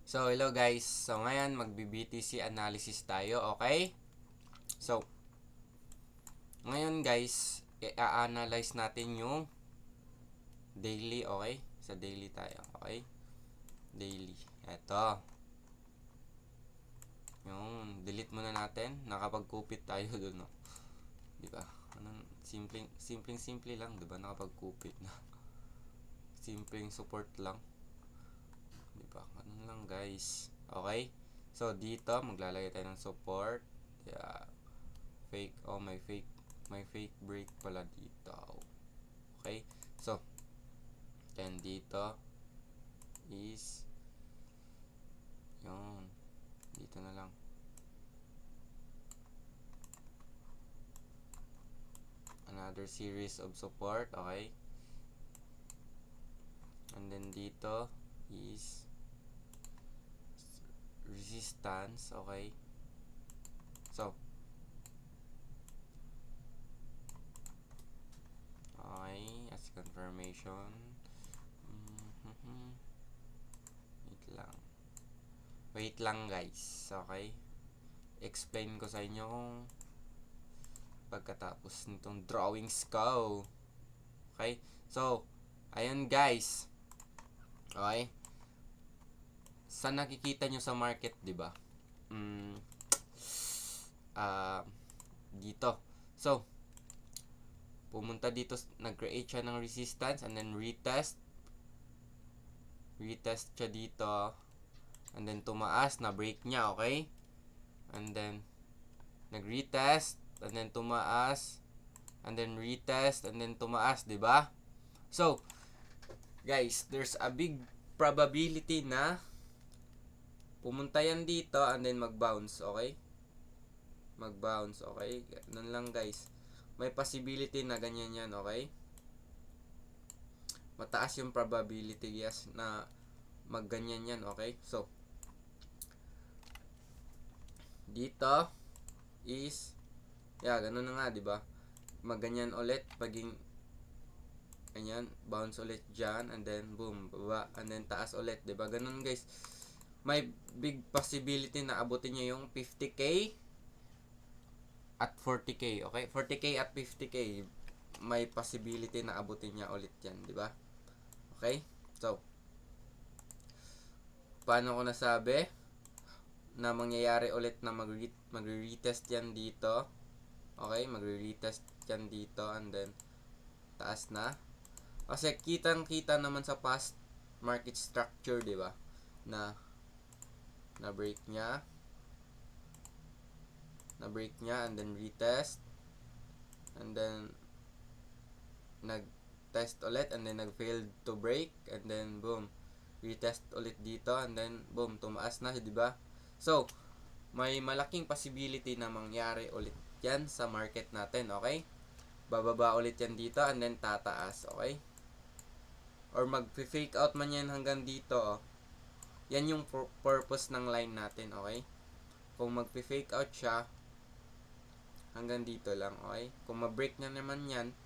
So, hello guys. So, ngayon magbi-BTC analysis tayo, okay? So, ngayon guys, i-analyze natin yung daily, okay? Sa daily tayo, okay? Daily. Eto. Yung, delete muna natin. Nakapag-kupit tayo dun, no? Diba? Simpleng-simple lang, diba? Nakapag-kupit na. Simpleng support lang. Diba? Ganun lang guys. Okay? So, dito, maglalagay tayo ng support. Yeah. Fake. Oh, may fake break pala dito. Okay? So, then dito is yun. Dito na lang. Another series of support. Okay? And then dito is resistance. Okay? So, okay. As confirmation. Wait lang guys. Okay? Explain ko sa inyo kung pagkatapos nitong drawings ko. Okay? So, ayun guys. Okay? Sa nakikita nyo sa market, di ba? Dito. So, pumunta dito, nag-create siya ng resistance and then retest siya dito, and then tumaas, na break niya, okay? And then nag-retest and then tumaas, and then retest and then tumaas, di ba? So, guys, there's a big probability na pumunta yan dito and then mag-bounce, okay? Mag-bounce, okay? Ganun lang guys. May possibility na ganyan yan, okay? Mataas yung probability, yes, na magganyan yan, okay? So, dito is, yeah, ganun na nga, di ba? Magganyan ulit, paging, ganyan, bounce ulit dyan, and then, boom, baba, and then taas ulit, di ba? Ganun, guys. May big possibility na abutin nyo yung 50k at 40k, okay? 40k at 50k, may possibility na abutin niya ulit yan, di ba? Okay? So, paano ko nasabi na mangyayari ulit na magre-retest yan dito? Okay, magre-retest yan dito and then taas na. Kasi kitang-kita naman sa past market structure, di ba? Na break niya. Na break niya and then retest. And then nag-test ulit and then nag-failed to break and then boom, retest ulit dito and then boom, tumaas na, di ba? So, may malaking possibility na mangyari ulit yan sa market natin, okay? Bababa ulit yan dito and then tataas, okay? Or mag-fake out man yan hanggang dito, oh. Yan yung purpose ng line natin, okay? Kung mag-fake out siya hanggang dito lang, okay? Kung ma-break na naman yan,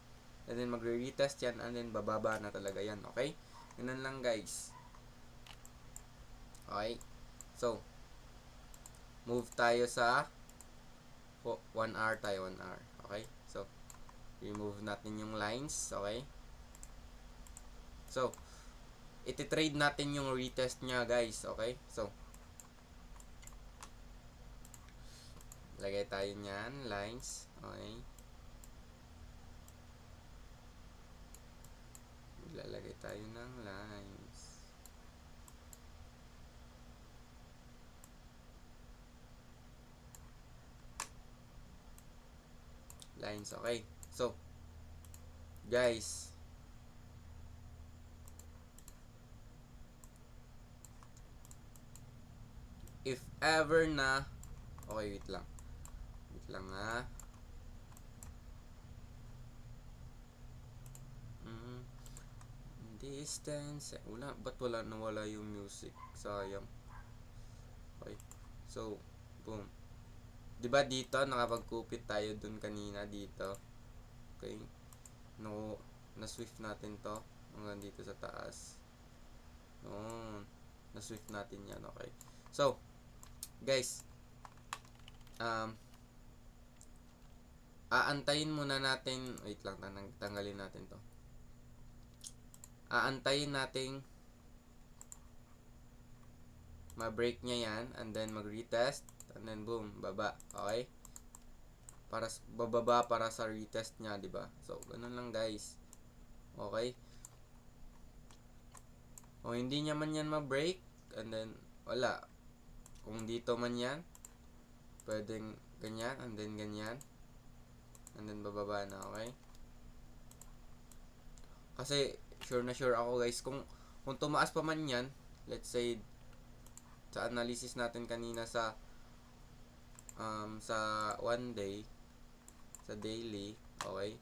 and then magre-retest yan, and then bababa na talaga yan, okay? Ganun lang guys. Okay? So, move tayo sa 1 hour tayo, 1 hour. Okay? So, remove natin yung lines, okay? So, iti-trade natin yung retest nya guys, okay? So, lagay tayo nyan, lines, okay? Lalagay tayo ng lines. Lines, okay? So, guys, if ever na, okay, wait lang ha. Distance, ba't nawala yung music? Sayang. Okay, so, boom. Diba dito, nakapagkupit tayo dun kanina dito. Okay, na-swift natin to hanggang dito sa taas. Noon, Swift natin yan, okay? So, guys, aantayin muna natin, wait lang, tanggalin natin to. Aantayin natin ma-break niya yan, and then mag-retest, and then boom, baba, okay? Bababa para sa retest niya, di ba? So, ganun lang guys. Okay? O hindi niya man yan ma-break, and then wala. Kung dito man yan, pwedeng ganyan, and then ganyan, and then bababa na, okay? Kasi sure na sure ako guys, kung tumaas pa man yan, let's say sa analysis natin kanina sa one day, sa daily, okay?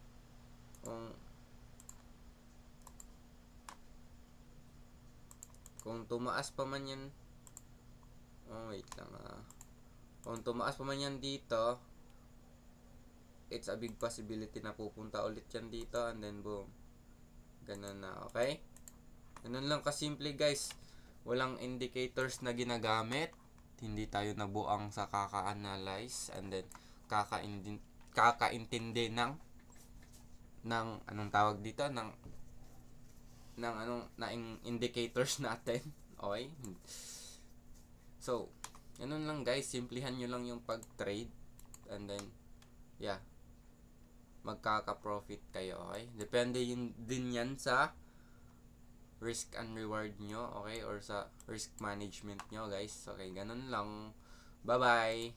Kung tumaas pa man yan, wait lang, kung tumaas pa man yan dito, it's a big possibility na pupunta ulit yan dito, and then boom, ganun na, okay? Ganun lang kasimple guys. Walang indicators na ginagamit, hindi tayo nabuang sa kaka-analyze, and then kakaintindi ng anong tawag dito, ng indicators natin. Okay? So, ganun lang guys, simplihan nyo lang yung pag-trade, and then yeah, magkaka-profit kayo, okay? Depende din yan sa risk and reward nyo, okay? Or sa risk management nyo guys. Okay, ganun lang. Bye-bye!